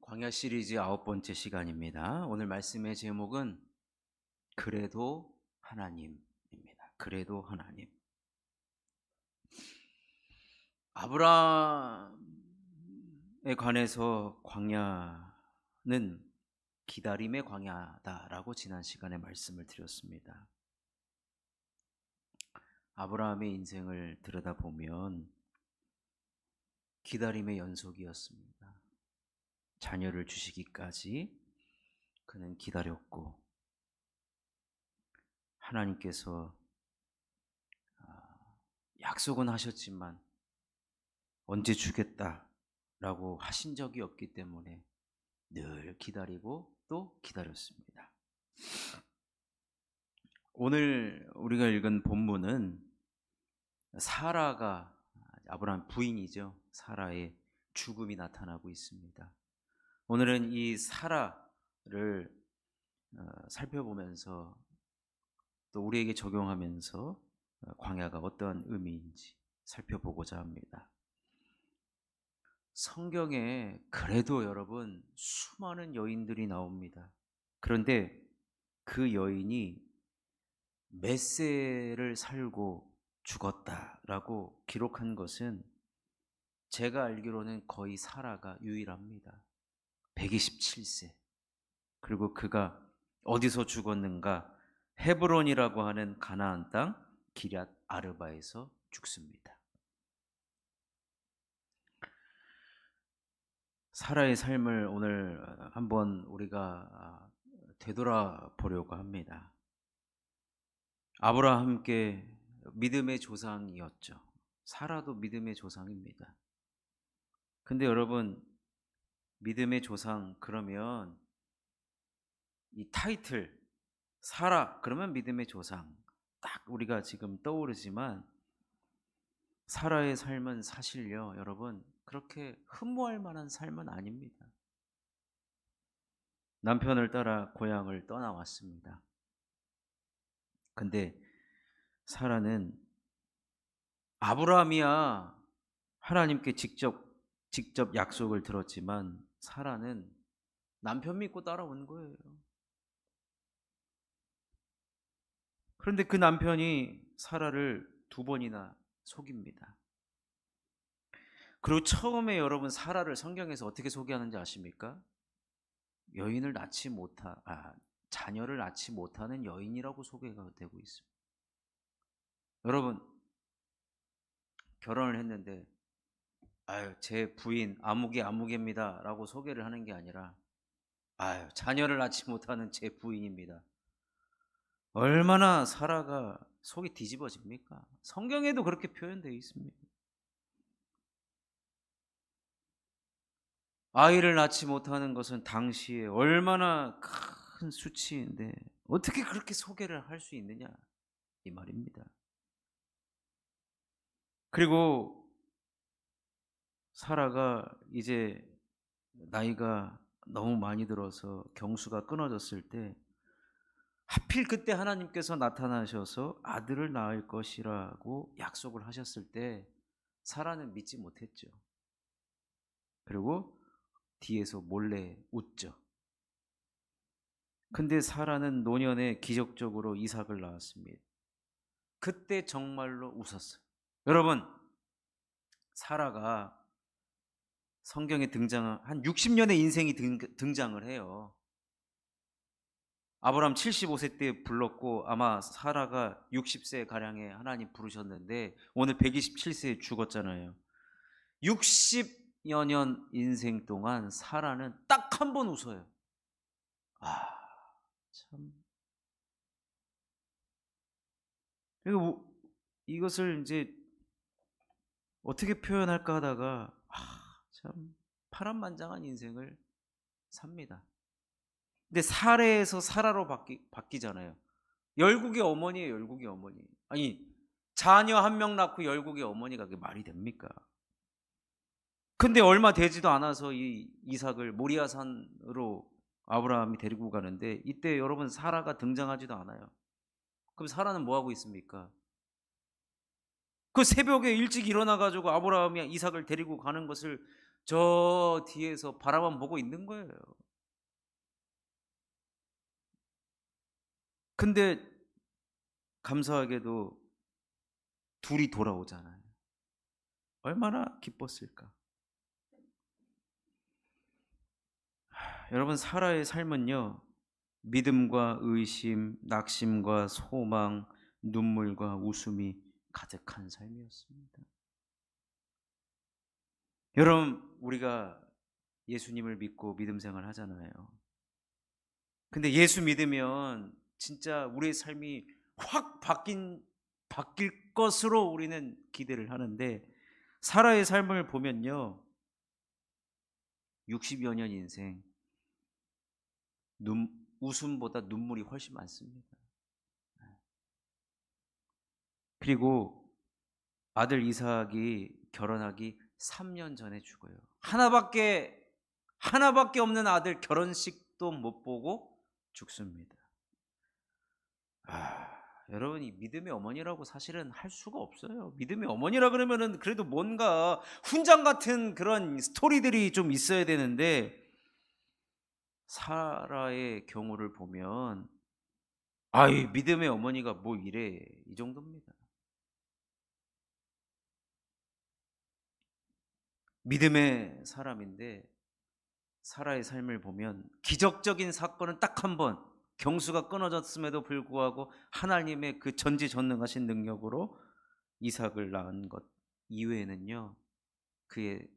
광야 시리즈 9번째 시간입니다. 오늘 말씀의 제목은 그래도 하나님입니다. 그래도 하나님. 아브라함에 관해서 광야는 기다림의 광야다라고 지난 시간에 말씀을 드렸습니다. 아브라함의 인생을 들여다보면 기다림의 연속이었습니다. 자녀를 주시기까지 그는 기다렸고, 하나님께서 약속은 하셨지만 언제 주겠다라고 하신 적이 없기 때문에 늘 기다리고 또 기다렸습니다. 오늘 우리가 읽은 본문은 사라가, 아브라함 부인이죠, 사라의 죽음이 나타나고 있습니다. 오늘은 이 사라를 살펴보면서 또 우리에게 적용하면서 광야가 어떠한 의미인지 살펴보고자 합니다. 성경에 그래도 여러분 수많은 여인들이 나옵니다. 그런데 그 여인이 몇 세를 살고 죽었다라고 기록한 것은 제가 알기로는 거의 사라가 유일합니다. 127세. 그리고 그가 어디서 죽었는가? 헤브론이라고 하는 가나안 땅 기럇 아르바에서 죽습니다. 사라의 삶을 오늘 한번 우리가 되돌아보려고 합니다. 아브라함께 믿음의 조상이었죠. 사라도 믿음의 조상입니다. 근데 여러분, 믿음의 조상 그러면 이 타이틀 사라 그러면 믿음의 조상 딱 우리가 지금 떠오르지만, 사라의 삶은 사실요 여러분 그렇게 흠모할 만한 삶은 아닙니다. 남편을 따라 고향을 떠나왔습니다. 근데 사라는 아브라함이야 하나님께 직접 약속을 들었지만 사라는 남편 믿고 따라온 거예요. 그런데 그 남편이 사라를 2번이나 속입니다. 그리고 처음에 여러분 사라를 성경에서 어떻게 소개하는지 아십니까? 자녀를 낳지 못하는 여인이라고 소개가 되고 있습니다. 여러분, 결혼을 했는데 제 부인 아무개입니다 라고 소개를 하는 게 아니라 자녀를 낳지 못하는 제 부인입니다. 얼마나 사라가 속이 뒤집어집니까? 성경에도 그렇게 표현되어 있습니다. 아이를 낳지 못하는 것은 당시에 얼마나 큰 수치인데 어떻게 그렇게 소개를 할 수 있느냐 이 말입니다. 그리고 사라가 이제 나이가 너무 많이 들어서 경수가 끊어졌을 때 하필 그때 하나님께서 나타나셔서 아들을 낳을 것이라고 약속을 하셨을 때 사라는 믿지 못했죠. 그리고 뒤에서 몰래 웃죠. 근데 사라는 노년에 기적적으로 이삭을 낳았습니다. 그때 정말로 웃었어요. 여러분, 사라가 성경에 한 60년의 인생이 등장을 해요. 아브라함 75세 때 불렀고 아마 사라가 60세 가량에 하나님 부르셨는데 오늘 127세에 죽었잖아요. 60여 년 인생 동안 사라는 딱 한 번 웃어요. 참. 그리고 이것을 이제 어떻게 표현할까 하다가 참 파란만장한 인생을 삽니다. 근데 사례에서 사라로 바뀌잖아요. 열국의 어머니예요. 열국의 어머니. 아니, 자녀 1명 낳고 열국의 어머니가 그게 말이 됩니까? 근데 얼마 되지도 않아서 이 이삭을 모리아산으로 아브라함이 데리고 가는데 이때 여러분 사라가 등장하지도 않아요. 그럼 사라는 뭐 하고 있습니까? 그 새벽에 일찍 일어나 가지고 아브라함이 이삭을 데리고 가는 것을 저 뒤에서 바라만 보고 있는 거예요. 근데 감사하게도 둘이 돌아오잖아요. 얼마나 기뻤을까. 여러분, 사라의 삶은요, 믿음과 의심, 낙심과 소망, 눈물과 웃음이 가득한 삶이었습니다. 여러분, 우리가 예수님을 믿고 믿음 생활 하잖아요. 근데 예수 믿으면 진짜 우리의 삶이 확 바뀔 것으로 우리는 기대를 하는데, 사라의 삶을 보면요, 60여 년 인생, 웃음보다 눈물이 훨씬 많습니다. 그리고 아들 이삭이 결혼하기 3년 전에 죽어요. 하나밖에 없는 아들 결혼식도 못 보고 죽습니다. 여러분, 이 믿음의 어머니라고 사실은 할 수가 없어요. 믿음의 어머니라 그러면은 그래도 뭔가 훈장 같은 그런 스토리들이 좀 있어야 되는데, 사라의 경우를 보면 이 믿음의 어머니가 뭐 이래, 이 정도입니다. 믿음의 사람인데 사라의 삶을 보면 기적적인 사건은 딱 한 번, 경수가 끊어졌음에도 불구하고 하나님의 그 전지전능하신 능력으로 이삭을 낳은 것 이외에는요, 그녀의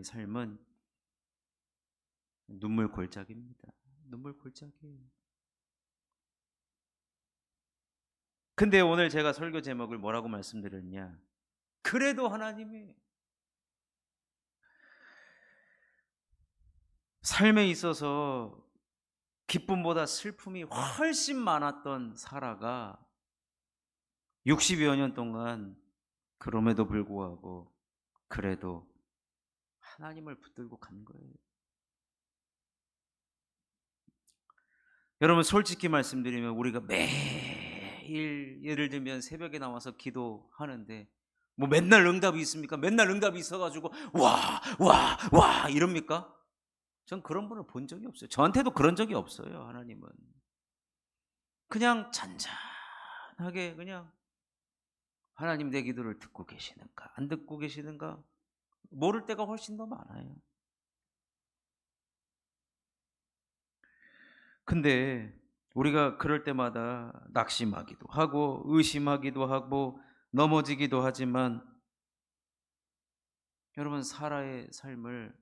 삶은 눈물 골짜기입니다. 눈물 골짜기예요. 근데 오늘 제가 설교 제목을 뭐라고 말씀드렸냐? 그래도 하나님이, 삶에 있어서 기쁨보다 슬픔이 훨씬 많았던 사라가 60여 년 동안 그럼에도 불구하고 그래도 하나님을 붙들고 간 거예요. 여러분, 솔직히 말씀드리면 우리가 매일 예를 들면 새벽에 나와서 기도하는데 뭐 맨날 응답이 있습니까? 맨날 응답이 있어가지고 와 이럽니까? 전 그런 분을 본 적이 없어요. 저한테도 그런 적이 없어요. 하나님은 그냥 잔잔하게 그냥 하나님 내 기도를 듣고 계시는가 안 듣고 계시는가 모를 때가 훨씬 더 많아요. 근데 우리가 그럴 때마다 낙심하기도 하고 의심하기도 하고 넘어지기도 하지만, 여러분, 사라의 삶을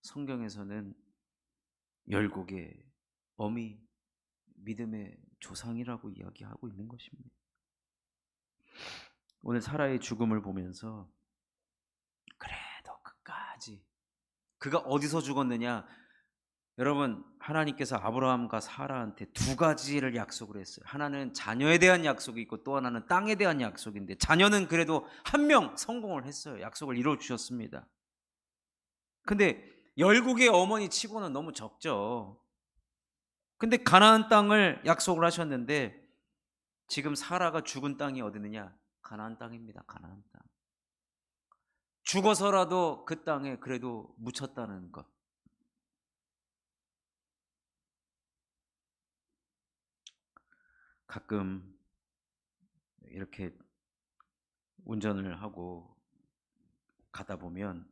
성경에서는 열국의 어미, 믿음의 조상이라고 이야기하고 있는 것입니다. 오늘 사라의 죽음을 보면서 그래도 끝까지, 그가 어디서 죽었느냐? 여러분, 하나님께서 아브라함과 사라한테 두 가지를 약속을 했어요. 하나는 자녀에 대한 약속이 있고 또 하나는 땅에 대한 약속인데, 자녀는 그래도 한 명 성공을 했어요. 약속을 이루어 주셨습니다. 근데 열국의 어머니 치고는 너무 적죠. 근데 가나안 땅을 약속을 하셨는데, 지금 사라가 죽은 땅이 어디느냐? 가나안 땅입니다. 가나안 땅. 죽어서라도 그 땅에 그래도 묻혔다는 것. 가끔 이렇게 운전을 하고 가다 보면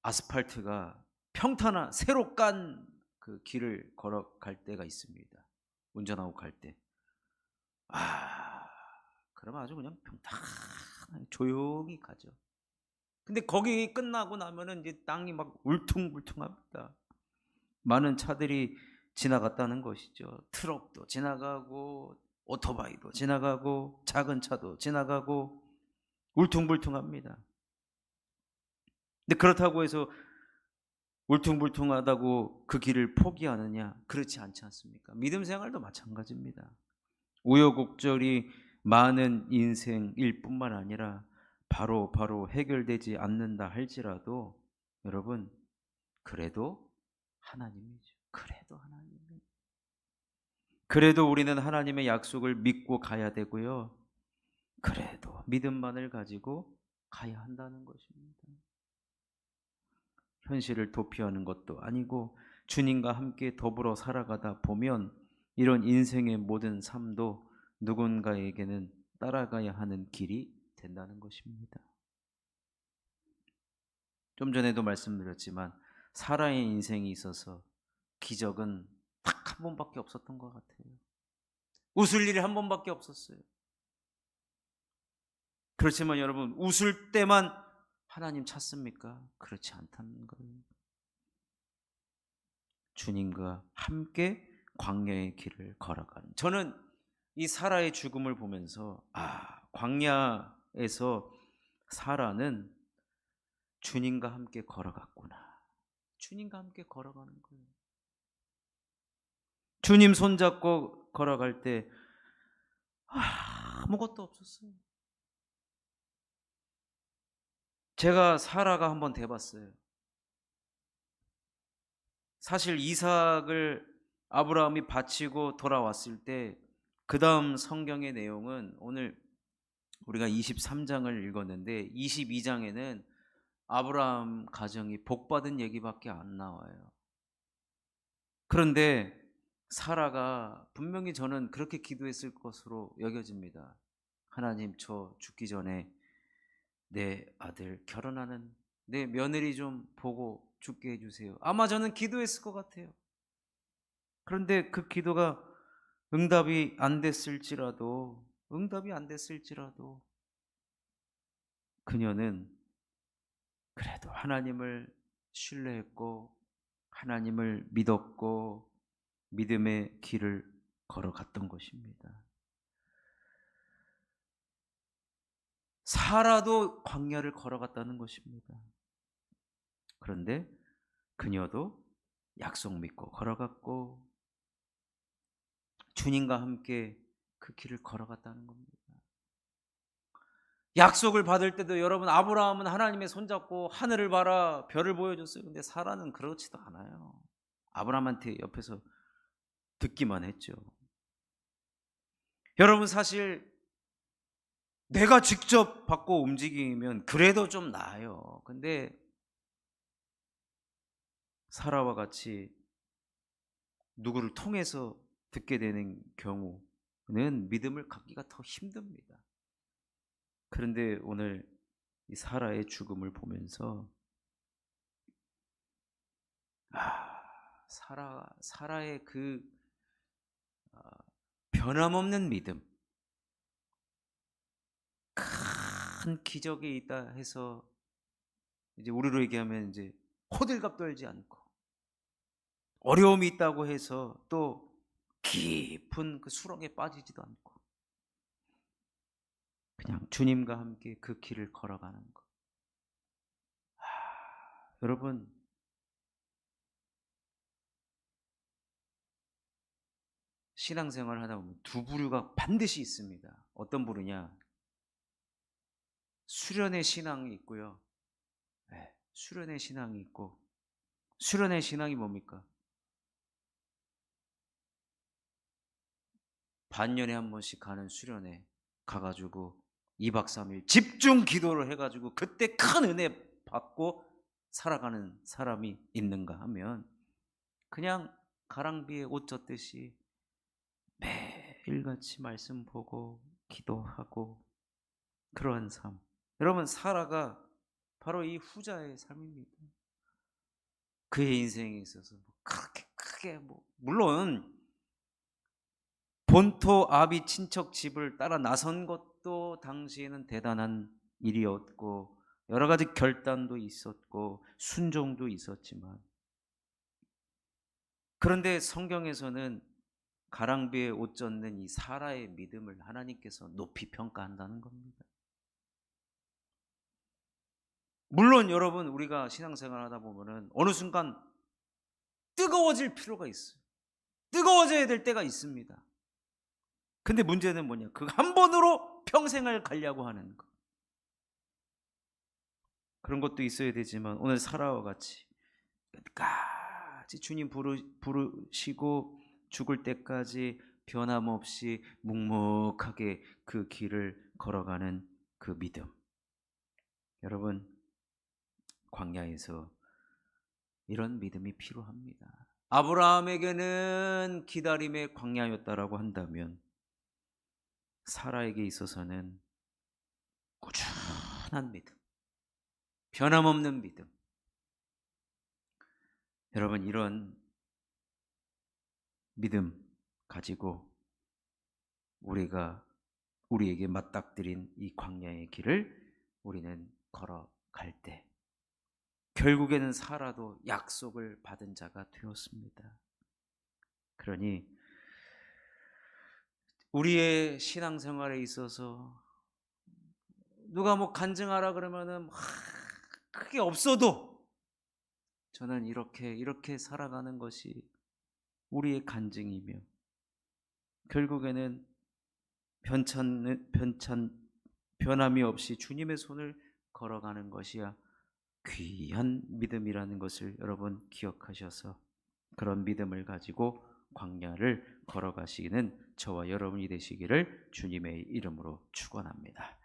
아스팔트가 평탄한 새로 깐 그 길을 걸어갈 때가 있습니다. 운전하고 갈 때. 그러면 아주 그냥 평탄하게 조용히 가죠. 근데 거기 끝나고 나면은 이제 땅이 막 울퉁불퉁합니다. 많은 차들이 지나갔다는 것이죠. 트럭도 지나가고 오토바이도 지나가고 작은 차도 지나가고 울퉁불퉁합니다. 근데 그렇다고 해서 울퉁불퉁하다고 그 길을 포기하느냐? 그렇지 않지 않습니까? 믿음 생활도 마찬가지입니다. 우여곡절이 많은 인생일 뿐만 아니라 바로 해결되지 않는다 할지라도, 여러분, 그래도 하나님이죠. 그래도 우리는 하나님의 약속을 믿고 가야 되고요. 그래도 믿음만을 가지고 가야 한다는 것입니다. 현실을 도피하는 것도 아니고 주님과 함께 더불어 살아가다 보면 이런 인생의 모든 삶도 누군가에게는 따라가야 하는 길이 된다는 것입니다. 좀 전에도 말씀드렸지만 사라의 인생에 있어서 기적은 딱 한 번밖에 없었던 것 같아요. 웃을 일이 한 번밖에 없었어요. 그렇지만 여러분, 웃을 때만 하나님 찾습니까? 그렇지 않다는 거예요. 주님과 함께 광야의 길을 걸어가는, 저는 이 사라의 죽음을 보면서 광야에서 사라는 주님과 함께 걸어갔구나. 주님과 함께 걸어가는 거예요. 주님 손잡고 걸어갈 때 아무것도 없었어요. 제가 사라가 한번 돼봤어요. 사실 이삭을 아브라함이 바치고 돌아왔을 때 그 다음 성경의 내용은, 오늘 우리가 23장을 읽었는데 22장에는 아브라함 가정이 복받은 얘기밖에 안 나와요. 그런데 사라가 분명히, 저는 그렇게 기도했을 것으로 여겨집니다. 하나님, 저 죽기 전에 내 아들 결혼하는 내 며느리 좀 보고 죽게 해주세요. 아마 저는 기도했을 것 같아요. 그런데 그 기도가 응답이 안 됐을지라도 그녀는 그래도 하나님을 신뢰했고 하나님을 믿었고 믿음의 길을 걸어갔던 것입니다. 사라도 광야를 걸어갔다는 것입니다. 그런데 그녀도 약속 믿고 걸어갔고 주님과 함께 그 길을 걸어갔다는 겁니다. 약속을 받을 때도 여러분, 아브라함은 하나님의 손잡고 하늘을 봐라 별을 보여줬어요. 근데 사라는 그렇지도 않아요. 아브라함한테 옆에서 듣기만 했죠. 여러분, 사실 내가 직접 받고 움직이면 그래도 좀 나아요. 근데 사라와 같이 누구를 통해서 듣게 되는 경우는 믿음을 갖기가 더 힘듭니다. 그런데 오늘 이 사라의 죽음을 보면서 사라의 그 변함없는 믿음, 큰 기적이 있다 해서 이제 우리로 얘기하면 이제 호들갑 떨지 않고, 어려움이 있다고 해서 또 깊은 그 수렁에 빠지지도 않고 그냥 주님과 함께 그 길을 걸어가는 것. 여러분, 신앙생활을 하다 보면 두 부류가 반드시 있습니다. 어떤 부류냐? 수련의 신앙이 있고요. 수련의 신앙이 있고, 수련의 신앙이 뭡니까? 반년에 한 번씩 가는 수련회 가가지고 2박 3일 집중 기도를 해가지고 그때 큰 은혜 받고 살아가는 사람이 있는가 하면, 그냥 가랑비에 옷 젖듯이 매일같이 말씀 보고 기도하고 그러한 삶. 여러분, 사라가 바로 이 후자의 삶입니다. 그의 인생에 있어서 그렇게 크게 물론 본토 아비 친척 집을 따라 나선 것도 당시에는 대단한 일이었고 여러 가지 결단도 있었고 순종도 있었지만, 그런데 성경에서는 가랑비에 옷 젖는 이 사라의 믿음을 하나님께서 높이 평가한다는 겁니다. 물론 여러분, 우리가 신앙생활 하다 보면은 어느 순간 뜨거워질 필요가 있어요. 뜨거워져야 될 때가 있습니다. 근데 문제는 뭐냐? 그 한 번으로 평생을 가려고 하는 것. 그런 것도 있어야 되지만 오늘 사라와 같이 끝까지 주님 부르시고 죽을 때까지 변함없이 묵묵하게 그 길을 걸어가는 그 믿음. 여러분, 광야에서 이런 믿음이 필요합니다. 아브라함에게는 기다림의 광야였다라고 한다면 사라에게 있어서는 꾸준한 믿음, 변함없는 믿음. 여러분, 이런 믿음 가지고 우리에게 맞닥뜨린 이 광야의 길을 우리는 걸어갈 때 결국에는 사라도 약속을 받은 자가 되었습니다. 그러니 우리의 신앙생활에 있어서 누가 뭐 간증하라 그러면은 크게 없어도 저는 이렇게 살아가는 것이 우리의 간증이며 결국에는 변함이 없이 주님의 손을 걸어가는 것이야 귀한 믿음이라는 것을 여러분 기억하셔서 그런 믿음을 가지고 광야를 걸어가시는 저와 여러분이 되시기를 주님의 이름으로 축원합니다.